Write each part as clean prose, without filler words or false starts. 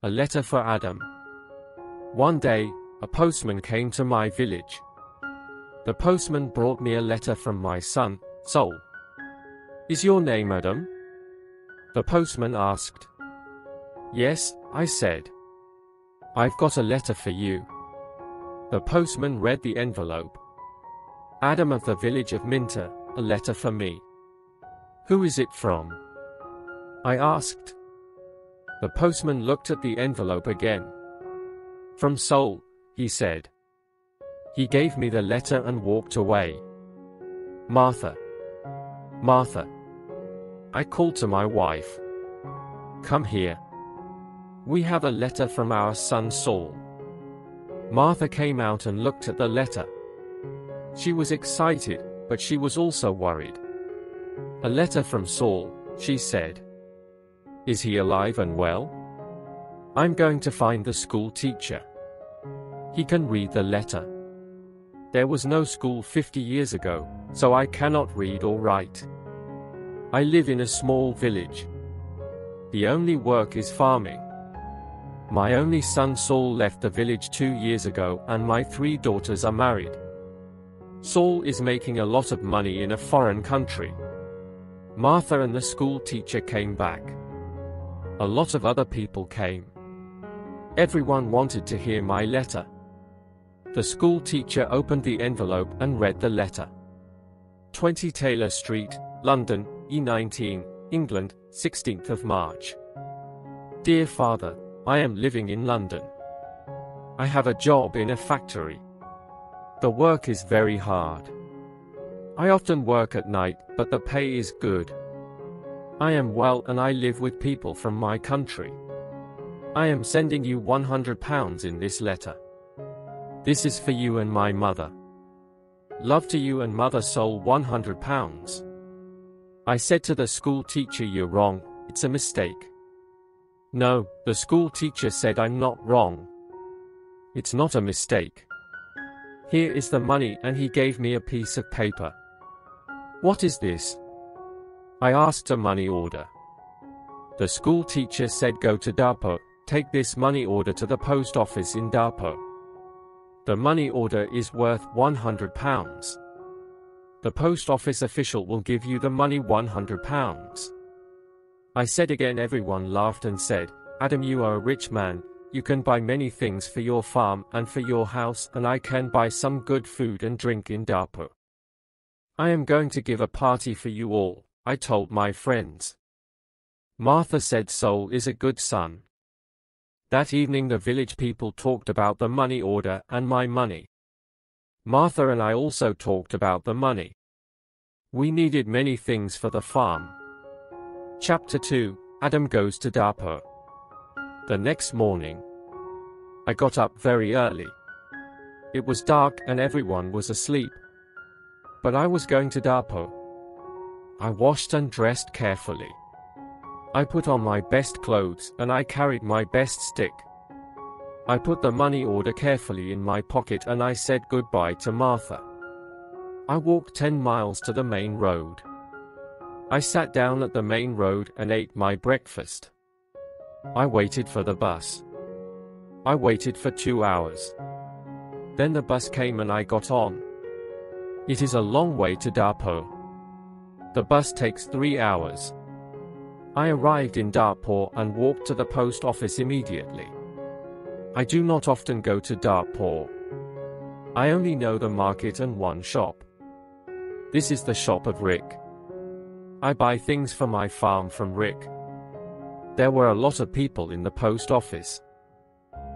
A letter for Adam. One day, a postman came to my village. The postman brought me a letter from my son, Sol. "Is your name Adam?" the postman asked. "Yes," I said. "I've got a letter for you." The postman read the envelope. "Adam of the village of Minter, a letter for me." "Who is it from?" I asked. The postman looked at the envelope again. "From Sol," he said. He gave me the letter and walked away. "Martha. Martha." I called to my wife. "Come here. We have a letter from our son Saul." Martha came out and looked at the letter. She was excited, but she was also worried. "A letter from Saul," she said. "Is he alive and well?" "I'm going to find the school teacher. He can read the letter. There was no school 50 years ago, so I cannot read or write. I live in a small village. The only work is farming. My only son Saul left the village 2 years ago, and my 3 daughters are married. Saul is making a lot of money in a foreign country." Martha and the school teacher came back. A lot of other people came. Everyone wanted to hear my letter. The school teacher opened the envelope and read the letter. 20 Taylor Street, London, E19, England, 16th of March. Dear Father, I am living in London. I have a job in a factory. The work is very hard. I often work at night, but the pay is good. I am well and I live with people from my country. I am sending you £100 in this letter. This is for you and my mother. Love to you and Mother Sol. £100. I said to the school teacher, "You're wrong, it's a mistake." "No," the school teacher said, "I'm not wrong. It's not a mistake. Here is the money," and he gave me a piece of paper. "What is this?" I asked. "A money order." The school teacher said, "Go to Darpo, take this money order to the post office in Darpo. The money order is worth £100. The post office official will give you the money £100. I said again. Everyone laughed and said, "Adam, you are a rich man. You can buy many things for your farm and for your house, and I can buy some good food and drink in Darpo. I am going to give a party for you all," I told my friends. Martha said Sol is a good son. That evening the village people talked about the money order and my money. Martha and I also talked about the money. We needed many things for the farm. Chapter 2, Adam goes to Darpo. The next morning, I got up very early. It was dark and everyone was asleep. But I was going to Darpo. I washed and dressed carefully. I put on my best clothes and I carried my best stick. I put the money order carefully in my pocket and I said goodbye to Martha. I walked 10 miles to the main road. I sat down at the main road and ate my breakfast. I waited for the bus. I waited for 2 hours. Then the bus came and I got on. It is a long way to Darpo. The bus takes 3 hours. I arrived in Darpo and walked to the post office immediately. I do not often go to Darpo. I only know the market and one shop. This is the shop of Rick. I buy things for my farm from Rick. There were a lot of people in the post office.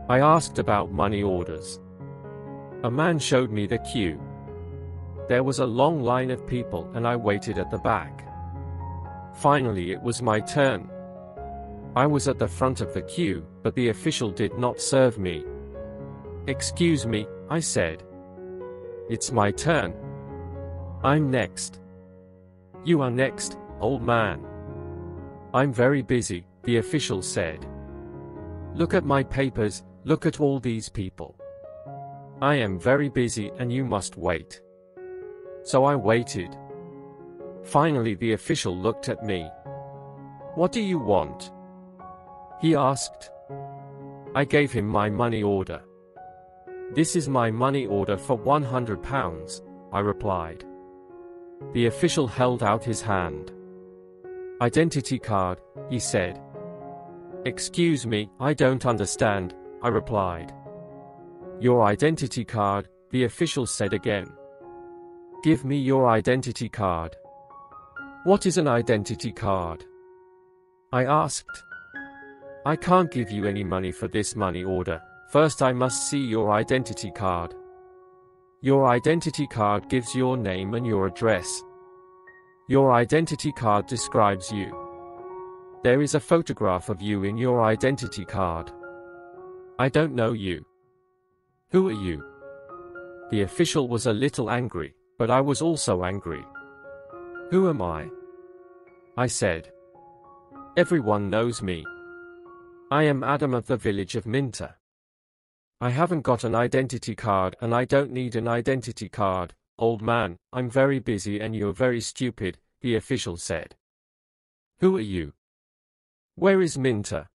I asked about money orders. A man showed me the queue. There was a long line of people and I waited at the back. Finally it was my turn. I was at the front of the queue, but the official did not serve me. "Excuse me," I said. "It's my turn. I'm next." "You are next, old man." "I'm very busy," the official said. "Look at my papers, look at all these people. I am very busy and you must wait." So I waited. Finally the official looked at me. "What do you want?" he asked. I gave him my money order. "This is my money order for £100, I replied. The official held out his hand. "Identity card," he said. "Excuse me, I don't understand," I replied. "Your identity card," the official said again. "Give me your identity card." "What is an identity card?" I asked. "I can't give you any money for this money order. First I must see your identity card." "Your identity card gives your name and your address. Your identity card describes you. There is a photograph of you in your identity card. I don't know you. Who are you?" The official was a little angry, but I was also angry. "Who am I said. "Everyone knows me. I am Adam of the village of Minter. I haven't got an identity card and I don't need an identity card, old man. I'm very busy and you're very stupid," the official said. "Who are you? Where is Minter?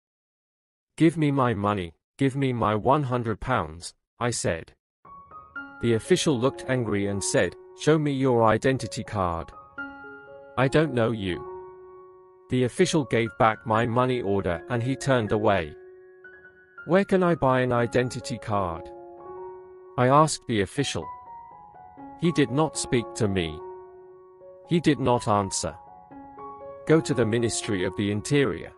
Give me my money, give me my £100, I said. The official looked angry and said, "Show me your identity card." "I don't know you." The official gave back my money order and he turned away. "Where can I buy an identity card?" I asked the official. He did not speak to me. He did not answer. "Go to the Ministry of the Interior."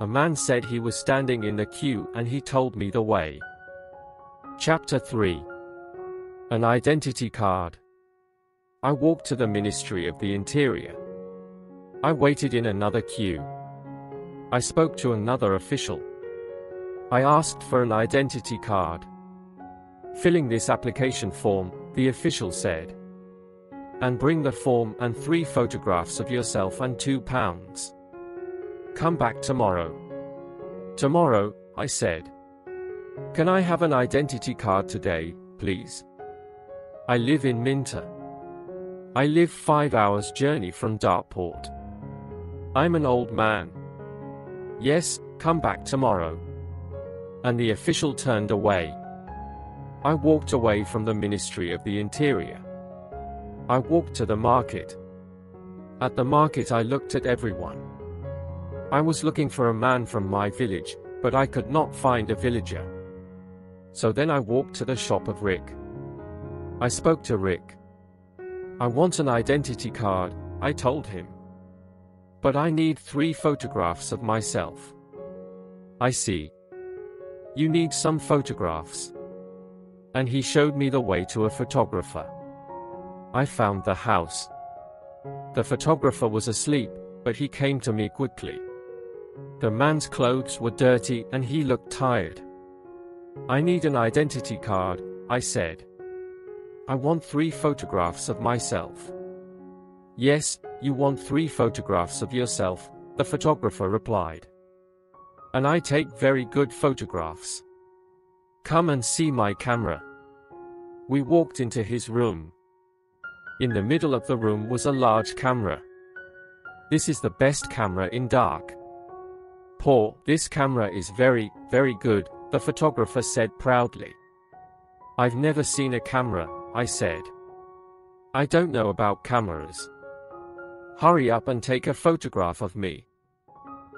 A man said he was standing in the queue and he told me the way. Chapter 3. An identity card. I walked to the Ministry of the Interior. I waited in another queue. I spoke to another official. I asked for an identity card. "Filling this application form," the official said. "And bring the form and 3 photographs of yourself and £2. Come back tomorrow." "Tomorrow," I said. "Can I have an identity card today, please? I live in Minter. I live 5 hours journey from Dartport. I'm an old man." "Yes, come back tomorrow." And the official turned away. I walked away from the Ministry of the Interior. I walked to the market. At the market I looked at everyone. I was looking for a man from my village, but I could not find a villager. So then I walked to the shop of Rick. I spoke to Rick. "I want an identity card," I told him. "But I need 3 photographs of myself." "I see. You need some photographs." And he showed me the way to a photographer. I found the house. The photographer was asleep, but he came to me quickly. The man's clothes were dirty and he looked tired. "I need an identity card," I said. "I want 3 photographs of myself." "Yes, you want 3 photographs of yourself," the photographer replied. "And I take very good photographs. Come and see my camera." We walked into his room. In the middle of the room was a large camera. "This is the best camera in dark. Paul, this camera is very, very good," the photographer said proudly. "I've never seen a camera," I said. "I don't know about cameras. Hurry up and take a photograph of me."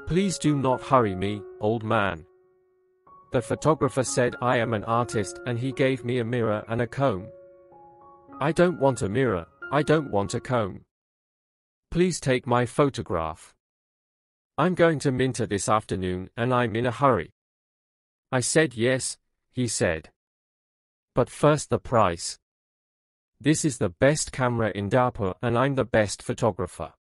"Please do not hurry me, old man." The photographer said I am an artist and he gave me a mirror and a comb. "I don't want a mirror, I don't want a comb. Please take my photograph. I'm going to Minter this afternoon and I'm in a hurry." I said yes, he said. "But first the price. This is the best camera in Dartport and I'm the best photographer.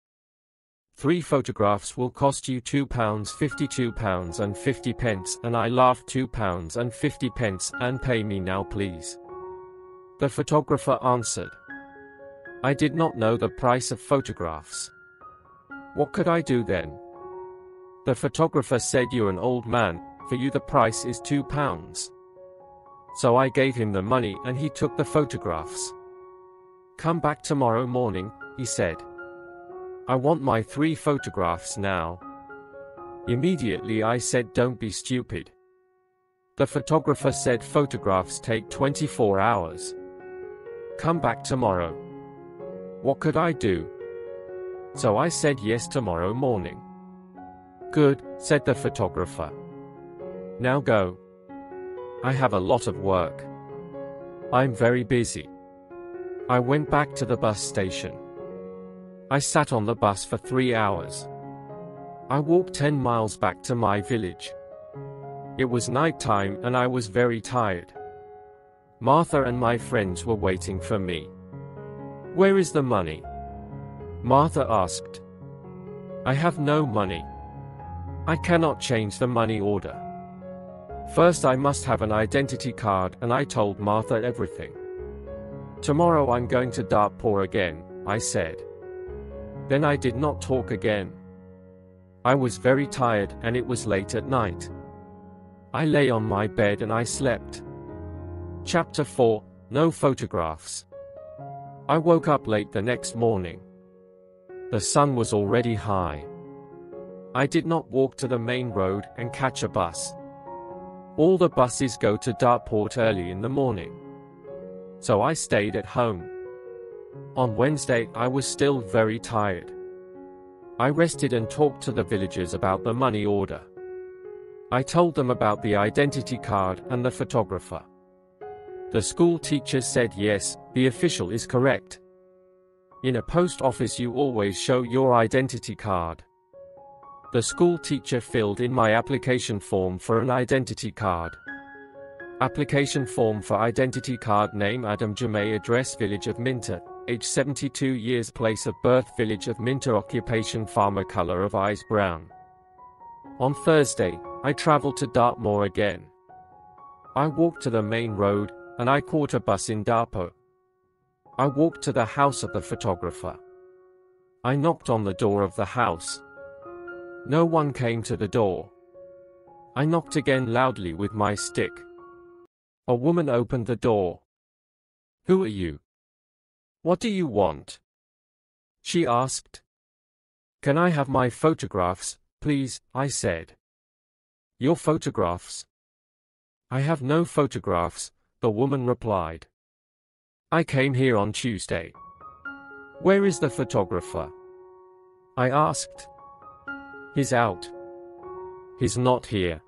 3 photographs will cost you £2, £52.50, and I laughed. £2.50, and pay me now please." The photographer answered. I did not know the price of photographs. What could I do then? The photographer said, "You're an old man, for you the price is £2. So I gave him the money and he took the photographs. "Come back tomorrow morning," he said. "I want my 3 photographs now." Immediately I said, "Don't be stupid. The photographer said photographs take 24 hours. Come back tomorrow. What could I do? So I said yes tomorrow morning. Good, said the photographer. Now go. I have a lot of work. I'm very busy. I went back to the bus station. I sat on the bus for 3 hours. I walked 10 miles back to my village. It was night time and I was very tired. Martha and my friends were waiting for me. Where is the money? Martha asked. I have no money. I cannot change the money order. First I must have an identity card, and I told Martha everything. Tomorrow I'm going to Dartpoor again, I said. Then I did not talk again. I was very tired and it was late at night. I lay on my bed and I slept. Chapter 4, No Photographs. I woke up late the next morning. The sun was already high. I did not walk to the main road and catch a bus. All the buses go to Dartpoor early in the morning. So I stayed at home. On Wednesday I was still very tired. I rested and talked to the villagers about the money order. I told them about the identity card and the photographer. The school teacher said yes, the official is correct. In a post office you always show your identity card. The school teacher filled in my application form for an identity card. Application form for identity card: name Adam Jamay, address village of Minter, age 72 years, place of birth village of Minter, occupation farmer, color of eyes brown. On Thursday, I traveled to Dartmoor again. I walked to the main road, and I caught a bus in Dartpoor. I walked to the house of the photographer. I knocked on the door of the house. No one came to the door. I knocked again loudly with my stick. A woman opened the door. Who are you? What do you want? She asked. Can I have my photographs, please? I said. Your photographs? I have no photographs, the woman replied. I came here on Tuesday. Where is the photographer? I asked. He's out. He's not here.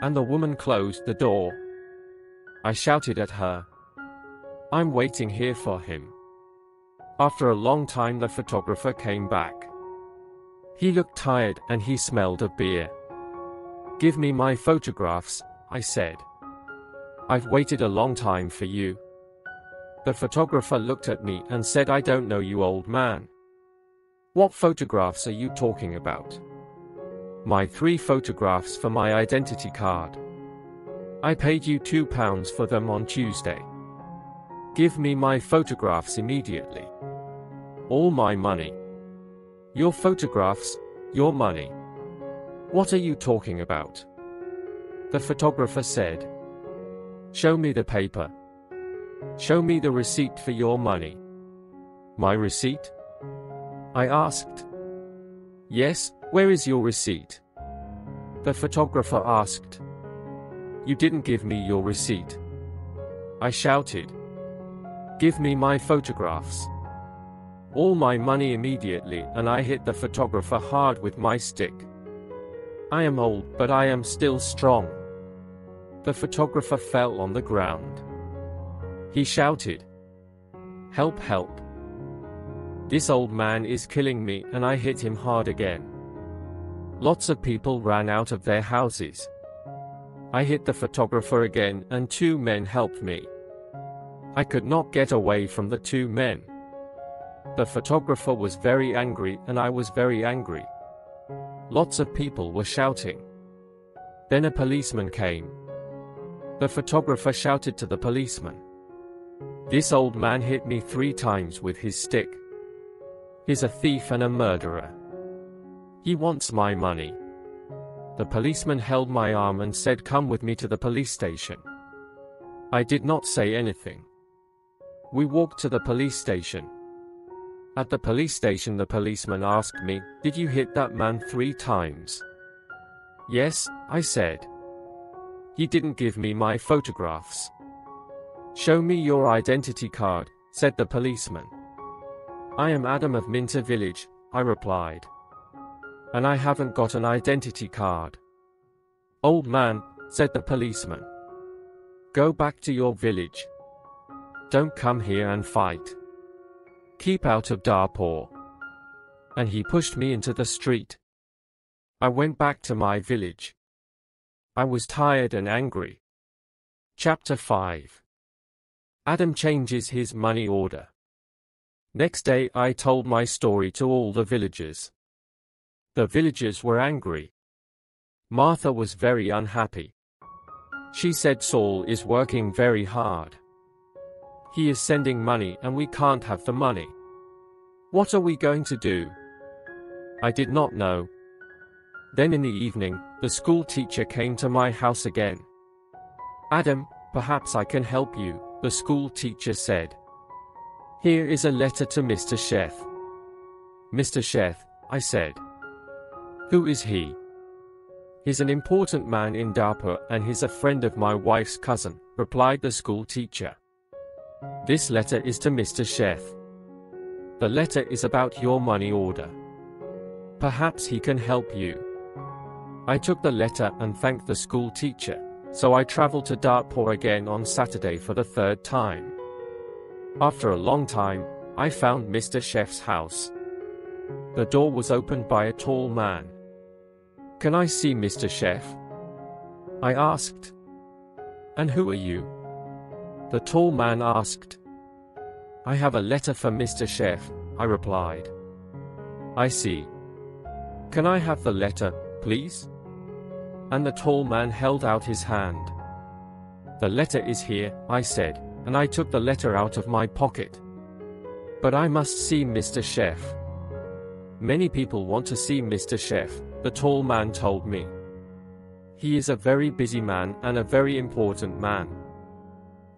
And the woman closed the door. I shouted at her. I'm waiting here for him. After a long time the photographer came back. He looked tired and he smelled of beer. Give me my photographs, I said. I've waited a long time for you. The photographer looked at me and said, I don't know you, old man. What photographs are you talking about? My 3 photographs for my identity card. I paid you £2 for them on Tuesday. Give me my photographs immediately. All my money. Your photographs, your money. What are you talking about? The photographer said. Show me the paper. Show me the receipt for your money. My receipt? I asked. Yes, where is your receipt? The photographer asked. You didn't give me your receipt. I shouted. Give me my photographs. All my money immediately, and I hit the photographer hard with my stick. I am old, but I am still strong. The photographer fell on the ground. He shouted. Help, help. This old man is killing me, and I hit him hard again. Lots of people ran out of their houses. I hit the photographer again, and 2 men helped me. I could not get away from the 2 men. The photographer was very angry, and I was very angry. Lots of people were shouting. Then a policeman came. The photographer shouted to the policeman. This old man hit me 3 times with his stick. He's a thief and a murderer. He wants my money. The policeman held my arm and said, come with me to the police station. I did not say anything. We walked to the police station. At the police station the policeman asked me, did you hit that man 3 times? Yes, I said. He didn't give me my photographs. Show me your identity card, said the policeman. I am Adam of Minter Village, I replied. And I haven't got an identity card. Old man, said the policeman. Go back to your village. Don't come here and fight. Keep out of Darpur. And he pushed me into the street. I went back to my village. I was tired and angry. Chapter 5. Adam changes his money order. Next day I told my story to all the villagers. The villagers were angry. Martha was very unhappy. She said Saul is working very hard. He is sending money and we can't have the money. What are we going to do? I did not know. Then in the evening, the school teacher came to my house again. Adam, perhaps I can help you, the school teacher said. Here is a letter to Mr. Sheth. Mr. Sheth, I said. Who is he? He's an important man in Darpur and he's a friend of my wife's cousin, replied the school teacher. This letter is to Mr. Sheth. The letter is about your money order. Perhaps he can help you. I took the letter and thanked the school teacher, so I traveled to Dartpur again on Saturday for the third time. After a long time, I found Mr. Sheth's house. The door was opened by a tall man. Can I see Mr. Sheth? I asked. And who are you? The tall man asked. I have a letter for Mr. Sheth, I replied. I see. Can I have the letter, please? And the tall man held out his hand. The letter is here, I said, and I took the letter out of my pocket. But I must see Mr. Sheth. Many people want to see Mr. Sheth, the tall man told me. He is a very busy man and a very important man.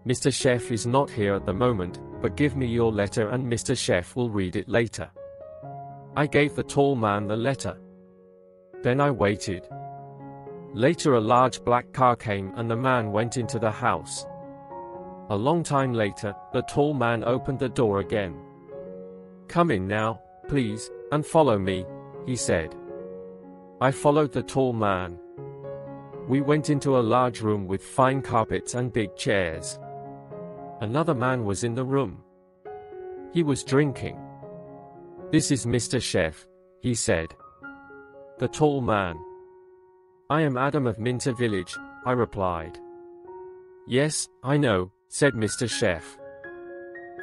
Mr. Sheth is not here at the moment, but give me your letter and Mr. Sheth will read it later. I gave the tall man the letter. Then I waited. Later a large black car came and the man went into the house. A long time later, the tall man opened the door again. Come in now, please, and follow me, he said. I followed the tall man. We went into a large room with fine carpets and big chairs. Another man was in the room. He was drinking. This is Mr. Sheth, he said. The tall man. I am Adam of Minter Village, I replied. Yes, I know, said Mr. Sheth.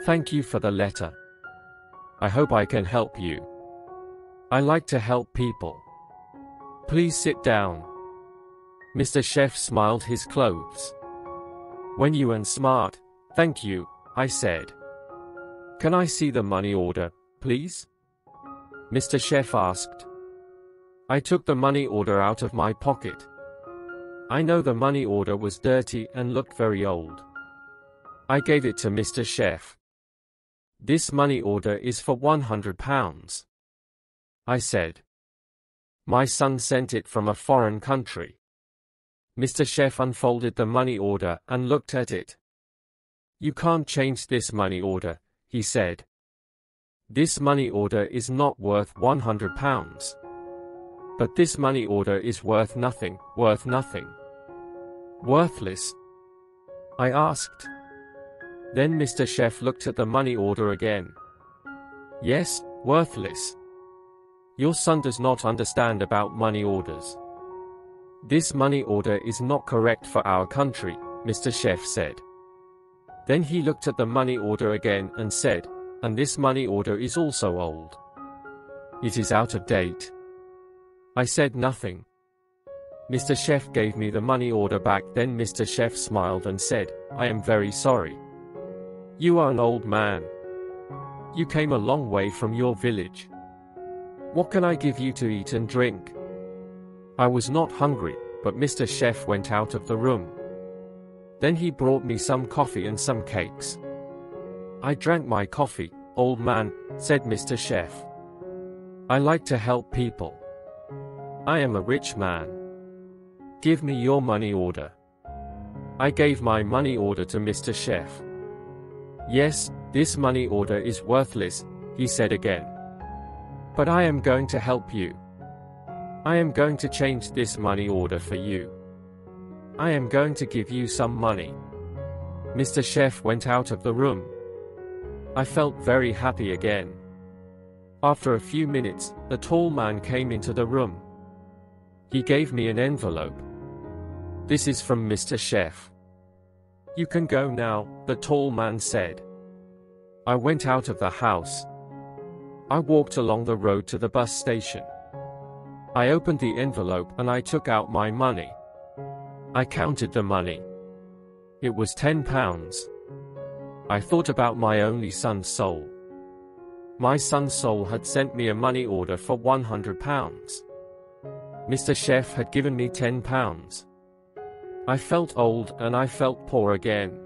Thank you for the letter. I hope I can help you. I like to help people. Please sit down. Mr. Sheth smiled his clothes. When you and smart, thank you, I said. Can I see the money order, please? Mr. Sheth asked. I took the money order out of my pocket. I know the money order was dirty and looked very old. I gave it to Mr. Sheth. This money order is for £100. I said. My son sent it from a foreign country. Mr. Sheth unfolded the money order and looked at it. You can't change this money order, he said. This money order is not worth £100. But this money order is worth nothing, worth nothing. Worthless? I asked. Then Mr. Sheth looked at the money order again. Yes, worthless. Your son does not understand about money orders. This money order is not correct for our country, Mr. Sheth said. Then he looked at the money order again and said, and this money order is also old. It is out of date. I said nothing. Mr. Sheth gave me the money order back. Then Mr. Sheth smiled and said, I am very sorry. You are an old man. You came a long way from your village. What can I give you to eat and drink? I was not hungry, but Mr. Sheth went out of the room. Then he brought me some coffee and some cakes. I drank my coffee, old man, said Mr. Sheth. I like to help people. I am a rich man. Give me your money order. I gave my money order to Mr. Chef. Yes, this money order is worthless, he said again. But I am going to help you. I am going to change this money order for you. I am going to give you some money. Mr. Chef went out of the room. I felt very happy again. After a few minutes, the tall man came into the room. He gave me an envelope. This is from Mr. Chef. You can go now, the tall man said. I went out of the house. I walked along the road to the bus station. I opened the envelope and I took out my money. I counted the money. It was £10. I thought about my only son's soul. My son's soul had sent me a money order for £100. Mr. Chef had given me £10. I felt old and I felt poor again.